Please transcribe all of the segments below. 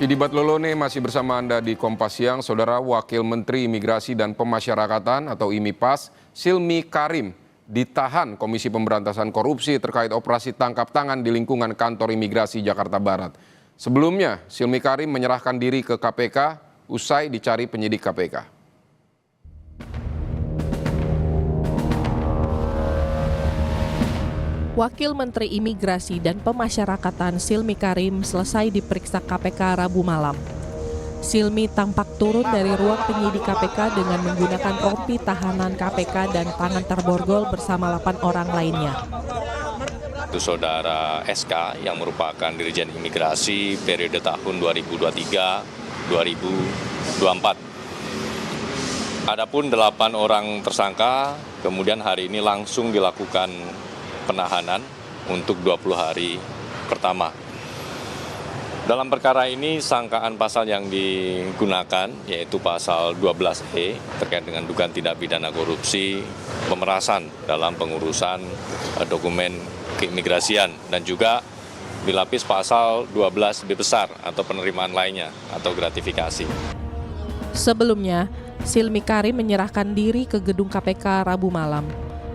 Vidi Batlolone masih bersama Anda di Kompas Siang. Saudara Wakil Menteri Imigrasi dan Pemasyarakatan atau IMIPAS, Silmi Karim, ditahan Komisi Pemberantasan Korupsi terkait operasi tangkap tangan di lingkungan kantor imigrasi Jakarta Barat. Sebelumnya, Silmi Karim menyerahkan diri ke KPK usai dicari penyidik KPK. Wakil Menteri Imigrasi dan Pemasyarakatan Silmi Karim selesai diperiksa KPK Rabu malam. Silmi tampak turun dari ruang penyidik KPK dengan menggunakan rompi tahanan KPK dan tangan terborgol bersama 8 orang lainnya. Itu Saudara SK yang merupakan Dirjen Imigrasi periode tahun 2023-2024. Adapun 8 orang tersangka kemudian hari ini langsung dilakukan penahanan untuk 20 hari pertama. Dalam perkara ini sangkaan pasal yang digunakan yaitu pasal 12E terkait dengan dugaan tindak pidana korupsi, pemerasan dalam pengurusan dokumen keimigrasian dan juga dilapis pasal 12 lebih besar atau penerimaan lainnya atau gratifikasi. Sebelumnya, Silmi Karim menyerahkan diri ke gedung KPK Rabu malam.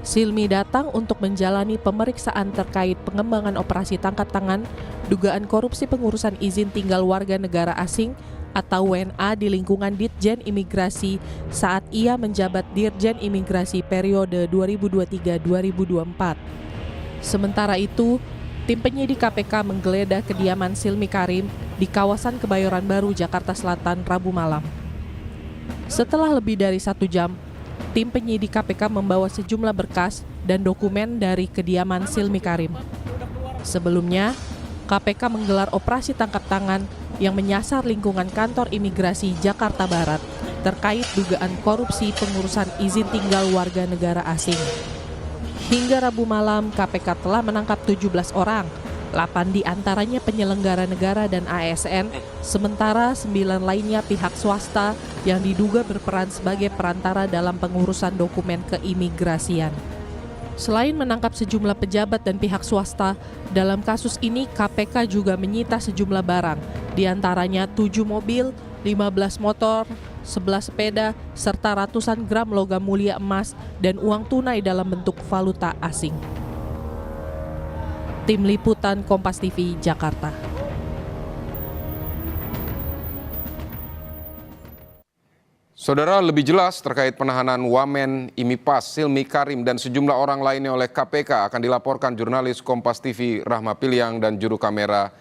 Silmi datang untuk menjalani pemeriksaan terkait pengembangan operasi tangkap tangan, dugaan korupsi pengurusan izin tinggal warga negara asing atau WNA di lingkungan Ditjen Imigrasi saat ia menjabat Dirjen Imigrasi periode 2023-2024. Sementara itu, tim penyidik KPK menggeledah kediaman Silmi Karim di kawasan Kebayoran Baru, Jakarta Selatan, Rabu malam. Setelah lebih dari 1 jam, tim penyidik KPK membawa sejumlah berkas dan dokumen dari kediaman Silmi Karim. Sebelumnya, KPK menggelar operasi tangkap tangan yang menyasar lingkungan kantor imigrasi Jakarta Barat terkait dugaan korupsi pengurusan izin tinggal warga negara asing. Hingga Rabu malam, KPK telah menangkap 17 orang, 8 diantaranya penyelenggara negara dan ASN, sementara 9 lainnya pihak swasta yang diduga berperan sebagai perantara dalam pengurusan dokumen keimigrasian. Selain menangkap sejumlah pejabat dan pihak swasta, dalam kasus ini KPK juga menyita sejumlah barang, diantaranya 7 mobil, 15 motor, 11 sepeda, serta ratusan gram logam mulia emas dan uang tunai dalam bentuk valuta asing. Tim Liputan Kompas TV, Jakarta. Saudara, lebih jelas terkait penahanan Wamen IMIPAS, Silmi Karim, dan sejumlah orang lainnya oleh KPK akan dilaporkan jurnalis Kompas TV Rahma Piliang dan juru kamera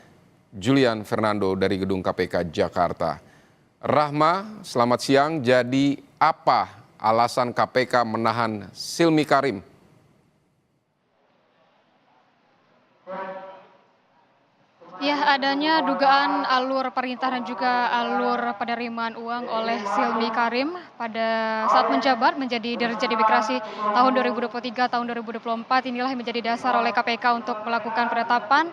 Julian Fernando dari Gedung KPK Jakarta. Rahma, selamat siang. Jadi apa alasan KPK menahan Silmi Karim? Ya, adanya dugaan alur perintah dan juga alur penerimaan uang oleh Silmi Karim pada saat menjabat menjadi Dirjen Imigrasi tahun 2023 tahun 2024 inilah yang menjadi dasar oleh KPK untuk melakukan penetapan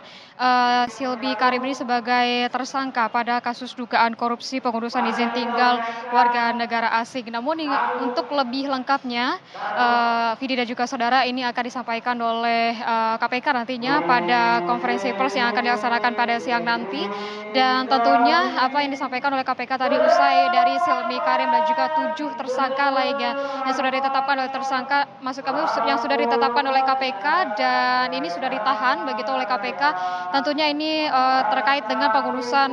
Silmi Karim ini sebagai tersangka pada kasus dugaan korupsi pengurusan izin tinggal warga negara asing. Namun untuk lebih lengkapnya, Vidi dan juga saudara, ini akan disampaikan oleh KPK nantinya pada konferensi pers yang akan dilaksanakan pada siang nanti, dan tentunya apa yang disampaikan oleh KPK tadi usai dari Silmi Karim dan juga 7 tersangka lainnya yang sudah ditetapkan oleh tersangka, maksud kami yang sudah ditetapkan oleh KPK dan ini sudah ditahan begitu oleh KPK. Tentunya ini terkait dengan pengurusan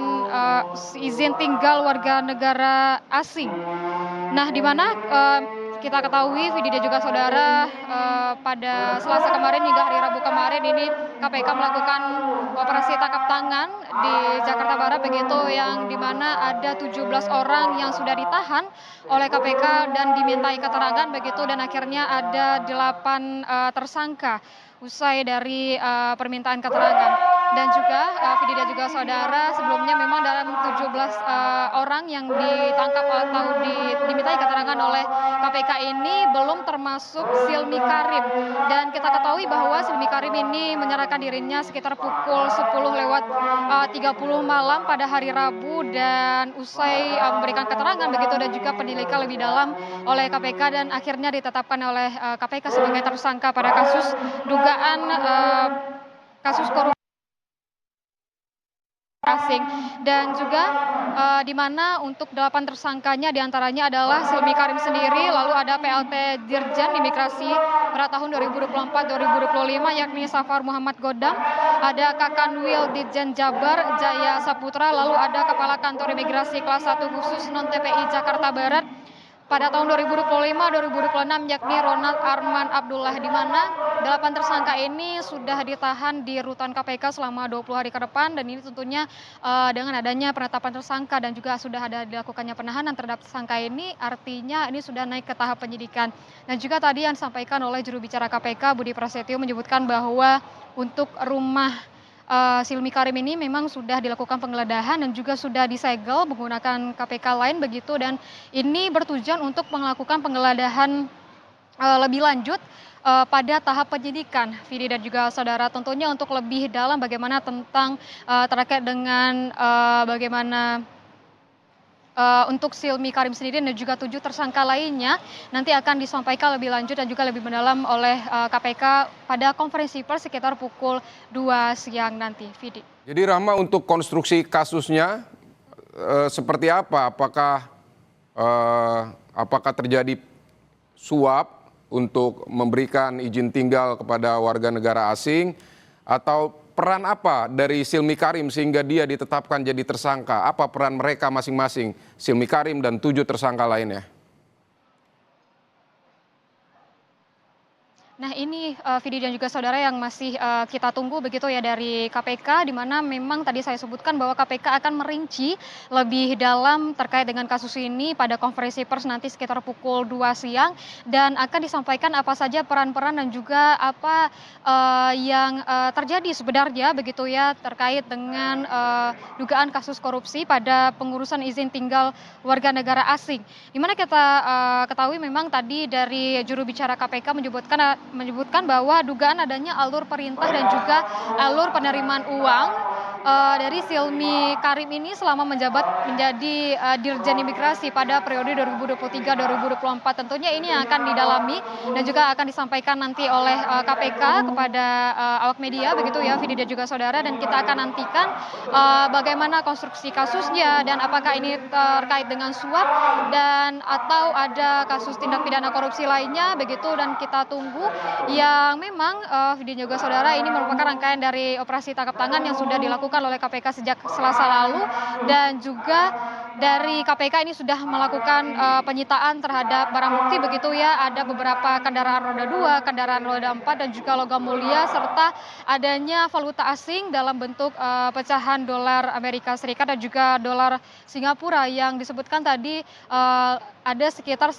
izin tinggal warga negara asing. Nah, di mana kita ketahui, Vidi dan juga saudara, pada Selasa kemarin hingga hari Rabu kemarin ini KPK melakukan operasi tangkap tangan di Jakarta Barat begitu, yang dimana ada 17 orang yang sudah ditahan oleh KPK dan dimintai keterangan begitu, dan akhirnya ada 8 tersangka usai dari permintaan keterangan. Dan juga Vidi dan juga saudara, sebelumnya memang dalam 17 orang yang ditangkap atau dimintai keterangan oleh KPK ini belum termasuk Silmi Karim. Dan kita ketahui bahwa Silmi Karim ini menyerahkan dirinya sekitar pukul 10:30 malam pada hari Rabu, dan usai memberikan keterangan begitu dan juga penyelidikan lebih dalam oleh KPK, dan akhirnya ditetapkan oleh KPK sebagai tersangka pada kasus dugaan kasus korupsi asing. Dan juga di mana untuk 8 tersangkanya diantaranya adalah Silmi Karim sendiri, lalu ada PLT Dirjen Imigrasi pada tahun 2024-2025 yakni Safar Muhammad Godam, ada Kakanwil Ditjen Jabar Jaya Saputra, lalu ada Kepala Kantor Imigrasi kelas 1 khusus non-TPI Jakarta Barat pada tahun 2025-2026 yakni Ronald Arman Abdullah, di mana 8 tersangka ini sudah ditahan di rutan KPK selama 20 hari ke depan, dan ini tentunya dengan adanya penetapan tersangka dan juga sudah ada dilakukannya penahanan terhadap tersangka ini, artinya ini sudah naik ke tahap penyidikan. Dan juga tadi yang disampaikan oleh juru bicara KPK Budi Prasetyo menyebutkan bahwa untuk rumah Silmi Karim ini memang sudah dilakukan penggeledahan dan juga sudah disegel menggunakan KPK lain begitu, dan ini bertujuan untuk melakukan penggeledahan lebih lanjut pada tahap penyidikan, Vidi dan juga saudara, tentunya untuk lebih dalam bagaimana tentang terkait dengan bagaimana untuk Silmi Karim sendiri dan juga 7 tersangka lainnya nanti akan disampaikan lebih lanjut dan juga lebih mendalam oleh KPK pada konferensi pers sekitar pukul 2 siang nanti, Vidi. Jadi Rahma, untuk konstruksi kasusnya seperti apa? Apakah terjadi suap untuk memberikan izin tinggal kepada warga negara asing, atau peran apa dari Silmi Karim sehingga dia ditetapkan jadi tersangka? Apa peran mereka masing-masing, Silmi Karim dan 7 tersangka lainnya? Nah ini Vidi dan juga saudara yang masih kita tunggu begitu ya dari KPK, di mana memang tadi saya sebutkan bahwa KPK akan merinci lebih dalam terkait dengan kasus ini pada konferensi pers nanti sekitar pukul 2 siang, dan akan disampaikan apa saja peran-peran dan juga apa yang terjadi sebenarnya begitu ya terkait dengan dugaan kasus korupsi pada pengurusan izin tinggal warga negara asing. Di mana kita ketahui memang tadi dari juru bicara KPK menyebutkan bahwa dugaan adanya alur perintah dan juga alur penerimaan uang dari Silmi Karim ini selama menjabat menjadi Dirjen Imigrasi pada periode 2023-2024. Tentunya ini yang akan didalami dan juga akan disampaikan nanti oleh KPK kepada awak media begitu ya, Vidi dan juga saudara, dan kita akan nantikan bagaimana konstruksi kasusnya dan apakah ini terkait dengan suap dan atau ada kasus tindak pidana korupsi lainnya begitu, dan kita tunggu yang memang Vidi dan juga saudara, ini merupakan rangkaian dari operasi tangkap tangan yang sudah dilakukan oleh KPK sejak Selasa lalu, dan juga dari KPK ini sudah melakukan penyitaan terhadap barang bukti begitu ya, ada beberapa kendaraan roda 2, kendaraan roda 4 dan juga logam mulia, serta adanya valuta asing dalam bentuk pecahan dolar Amerika Serikat dan juga dolar Singapura yang disebutkan tadi ada sekitar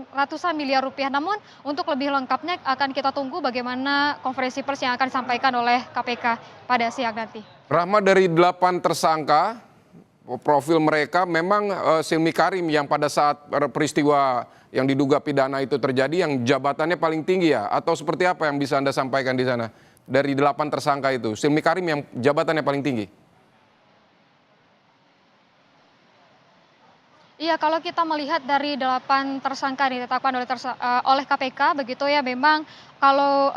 ratusan miliar rupiah. Namun untuk lebih lengkapnya akan kita tunggu bagaimana konferensi pers yang akan disampaikan oleh KPK pada siang nanti. Rahma, dari 8 tersangka, profil mereka memang Silmi Karim yang pada saat peristiwa yang diduga pidana itu terjadi yang jabatannya paling tinggi ya? Atau seperti apa yang bisa Anda sampaikan di sana? Dari 8 tersangka itu, Silmi Karim yang jabatannya paling tinggi? Iya, kalau kita melihat dari 8 tersangka yang ditetapkan oleh KPK begitu ya, memang kalau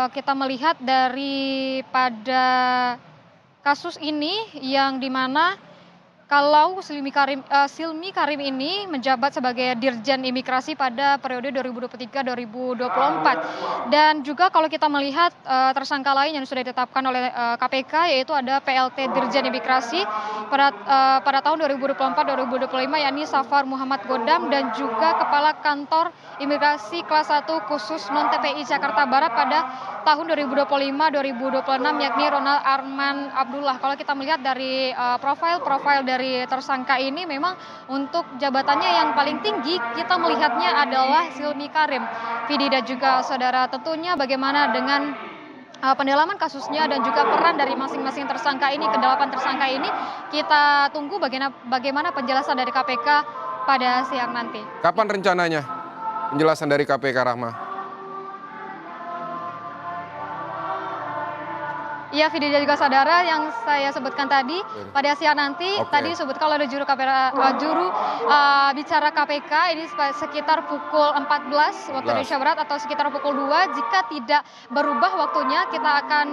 kita melihat daripada kasus ini yang dimana kalau Silmi Karim ini menjabat sebagai Dirjen Imigrasi pada periode 2023-2024. Dan juga kalau kita melihat tersangka lain yang sudah ditetapkan oleh KPK, yaitu ada PLT Dirjen Imigrasi pada tahun 2024-2025 yakni Safar Muhammad Godam, dan juga Kepala Kantor Imigrasi kelas 1 khusus non-TPI Jakarta Barat pada tahun 2025-2026 yakni Ronald Arman Abdullah. Kalau kita melihat dari profil dari tersangka ini, memang untuk jabatannya yang paling tinggi kita melihatnya adalah Silmi Karim, Vidi dan juga saudara. Tentunya bagaimana dengan pendalaman kasusnya dan juga peran dari masing-masing tersangka ini, ke-8 tersangka ini, kita tunggu bagaimana penjelasan dari KPK pada siang nanti. Kapan rencananya penjelasan dari KPK, Rahma? Iya, Vidi dan juga saudara yang saya sebutkan tadi pada siang nanti tadi disebut kalau ada juru bicara KPK ini sekitar pukul 14 waktu Indonesia Barat atau sekitar pukul 2. Jika tidak berubah waktunya, kita akan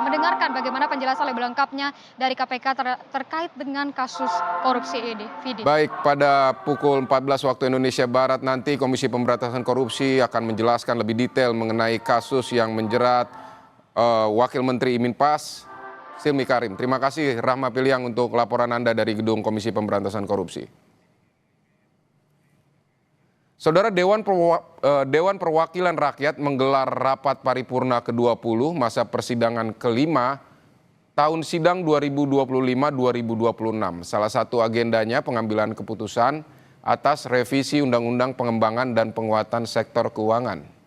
mendengarkan bagaimana penjelasan lebih lengkapnya dari KPK terkait dengan kasus korupsi ini. Vidi. Baik, pada pukul 14 waktu Indonesia Barat nanti Komisi Pemberantasan Korupsi akan menjelaskan lebih detail mengenai kasus yang menjerat Wakil Menteri Iminpas, Silmi Karim. Terima kasih Rahma Piliang untuk laporan Anda dari Gedung Komisi Pemberantasan Korupsi. Saudara, Dewan Perwakilan Rakyat menggelar rapat paripurna ke-20 masa persidangan kelima tahun sidang 2025-2026. Salah satu agendanya pengambilan keputusan atas revisi Undang-Undang Pengembangan dan Penguatan Sektor Keuangan.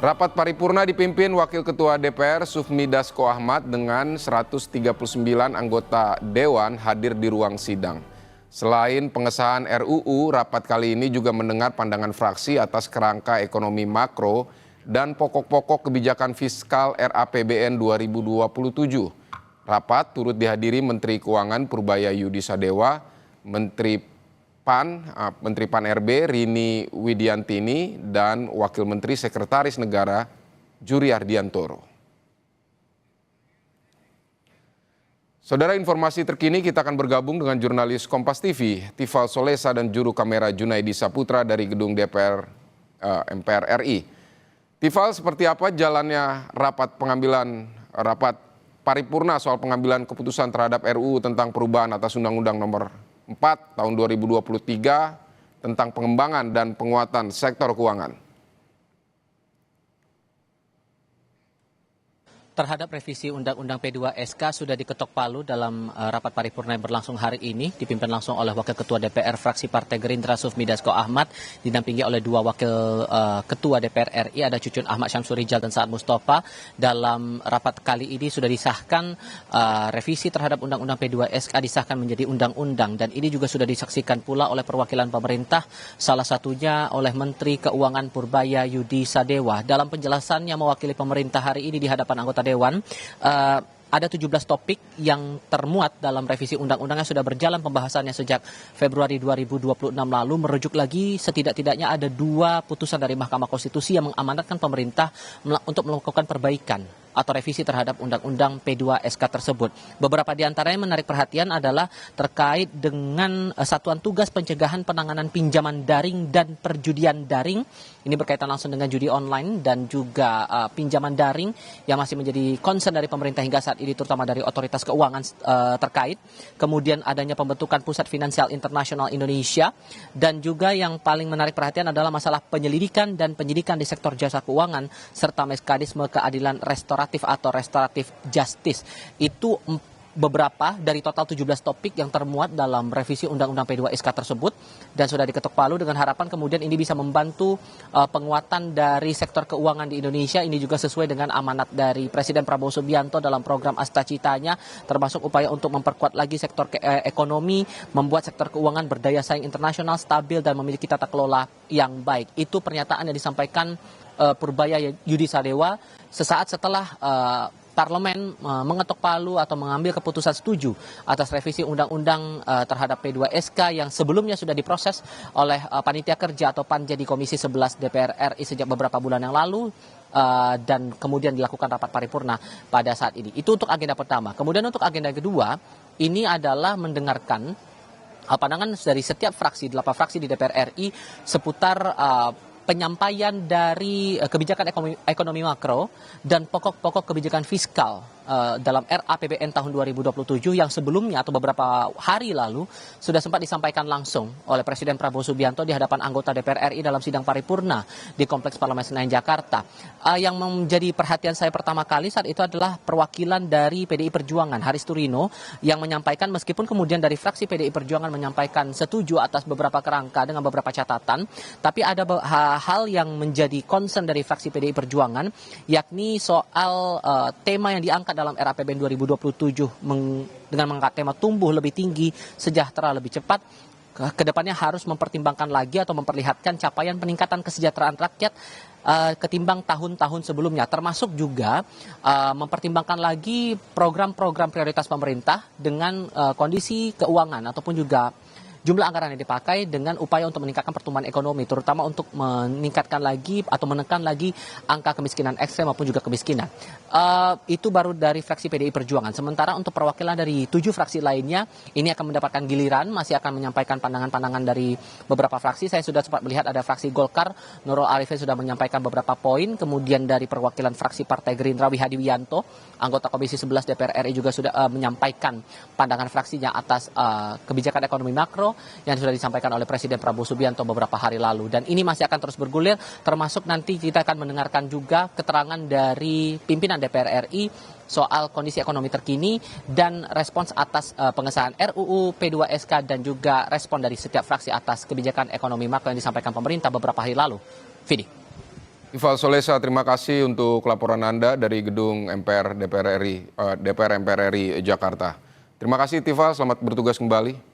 Rapat paripurna dipimpin Wakil Ketua DPR Sufmi Dasko Ahmad dengan 139 anggota Dewan hadir di ruang sidang. Selain pengesahan RUU, rapat kali ini juga mendengar pandangan fraksi atas kerangka ekonomi makro dan pokok-pokok kebijakan fiskal RAPBN 2027. Rapat turut dihadiri Menteri Keuangan Purbaya Yudi Sadewa, Menteri PAN RB Rini Widiantini, dan Wakil Menteri Sekretaris Negara Juri Ardiantoro. Saudara, informasi terkini kita akan bergabung dengan jurnalis Kompas TV, Tifal Solesa, dan juru kamera Junaidi Saputra dari Gedung DPR MPR RI. Tifal, seperti apa jalannya rapat paripurna soal pengambilan keputusan terhadap RUU tentang perubahan atas Undang-Undang Nomor 4 tahun 2023 tentang pengembangan dan penguatan sektor keuangan? Terhadap revisi Undang-Undang P2SK sudah diketok palu dalam rapat paripurna yang berlangsung hari ini, dipimpin langsung oleh Wakil Ketua DPR fraksi Partai Gerindra Sufmi Dasko Ahmad, didampingi oleh dua Wakil Ketua DPR RI, ada Cucun Ahmad Syamsuri Rijal dan Saad Mustafa. Dalam rapat kali ini sudah disahkan revisi terhadap Undang-Undang P2SK disahkan menjadi undang-undang, dan ini juga sudah disaksikan pula oleh perwakilan pemerintah, salah satunya oleh Menteri Keuangan Purbaya Yudi Sadewa. Dalam penjelasannya mewakili pemerintah hari ini di hadapan anggota Dewan, ada 17 topik yang termuat dalam revisi undang-undang yang sudah berjalan pembahasannya sejak Februari 2026 lalu. Merujuk lagi, setidak-tidaknya ada 2 putusan dari Mahkamah Konstitusi yang mengamanatkan pemerintah untuk melakukan perbaikan atau revisi terhadap Undang-Undang P2SK tersebut. Beberapa di antaranya menarik perhatian adalah terkait dengan Satuan Tugas Pencegahan Penanganan Pinjaman Daring dan Perjudian Daring. Ini berkaitan langsung dengan judi online dan juga pinjaman daring yang masih menjadi concern dari pemerintah hingga saat ini, terutama dari otoritas keuangan terkait. Kemudian adanya pembentukan Pusat Finansial Internasional Indonesia, dan juga yang paling menarik perhatian adalah masalah penyelidikan dan penyidikan di sektor jasa keuangan serta mekanisme keadilan restoratif atau restoratif justice. Itu beberapa dari total 17 topik yang termuat dalam revisi Undang-Undang P2SK tersebut, dan sudah diketok palu dengan harapan kemudian ini bisa membantu penguatan dari sektor keuangan di Indonesia. Ini juga sesuai dengan amanat dari Presiden Prabowo Subianto dalam program Astacitanya, termasuk upaya untuk memperkuat lagi sektor ekonomi, membuat sektor keuangan berdaya saing internasional, stabil, dan memiliki tata kelola yang baik. Itu pernyataan yang disampaikan Purbaya Yudi Sadewa sesaat setelah Parlemen mengetok palu atau mengambil keputusan setuju atas revisi undang-undang terhadap P2SK yang sebelumnya sudah diproses oleh Panitia Kerja atau Panja di Komisi 11 DPR RI sejak beberapa bulan yang lalu, dan kemudian dilakukan rapat paripurna pada saat ini. Itu untuk agenda pertama. Kemudian untuk agenda kedua, ini adalah mendengarkan pandangan dari setiap fraksi, 8 fraksi di DPR RI seputar penyampaian dari kebijakan ekonomi makro dan pokok-pokok kebijakan fiskal dalam RAPBN tahun 2027 yang sebelumnya atau beberapa hari lalu sudah sempat disampaikan langsung oleh Presiden Prabowo Subianto di hadapan anggota DPR RI dalam sidang paripurna di Kompleks Parlemen Senayan Jakarta. Yang menjadi perhatian saya pertama kali saat itu adalah perwakilan dari PDI Perjuangan, Haris Turino, yang menyampaikan meskipun kemudian dari fraksi PDI Perjuangan menyampaikan setuju atas beberapa kerangka dengan beberapa catatan, tapi ada hal yang menjadi concern dari fraksi PDI Perjuangan, yakni soal tema yang diangkat dalam RAPBN 2027 dengan mengangkat tema tumbuh lebih tinggi, sejahtera lebih cepat. Kedepannya harus mempertimbangkan lagi atau memperlihatkan capaian peningkatan kesejahteraan rakyat ketimbang tahun-tahun sebelumnya, termasuk juga mempertimbangkan lagi program-program prioritas pemerintah dengan kondisi keuangan ataupun juga jumlah anggaran yang dipakai dengan upaya untuk meningkatkan pertumbuhan ekonomi, terutama untuk meningkatkan lagi atau menekan lagi angka kemiskinan ekstrem maupun juga kemiskinan. Itu baru dari fraksi PDI Perjuangan. Sementara untuk perwakilan dari 7 fraksi lainnya, ini akan mendapatkan giliran, masih akan menyampaikan pandangan-pandangan dari beberapa fraksi. Saya sudah sempat melihat ada fraksi Golkar, Nurul Arifin sudah menyampaikan beberapa poin, kemudian dari perwakilan fraksi Partai Gerindra, Wihadi Wiyanto, anggota Komisi 11 DPR RI juga sudah menyampaikan pandangan fraksinya atas kebijakan ekonomi makro yang sudah disampaikan oleh Presiden Prabowo Subianto beberapa hari lalu. Dan ini masih akan terus bergulir, termasuk nanti kita akan mendengarkan juga keterangan dari pimpinan DPR RI soal kondisi ekonomi terkini dan respons atas pengesahan RUU P2SK dan juga respon dari setiap fraksi atas kebijakan ekonomi makro yang disampaikan pemerintah beberapa hari lalu. Vidi. Tifal Solesa, terima kasih untuk laporan Anda dari gedung DPR MPR RI Jakarta. Terima kasih Tifal, selamat bertugas kembali.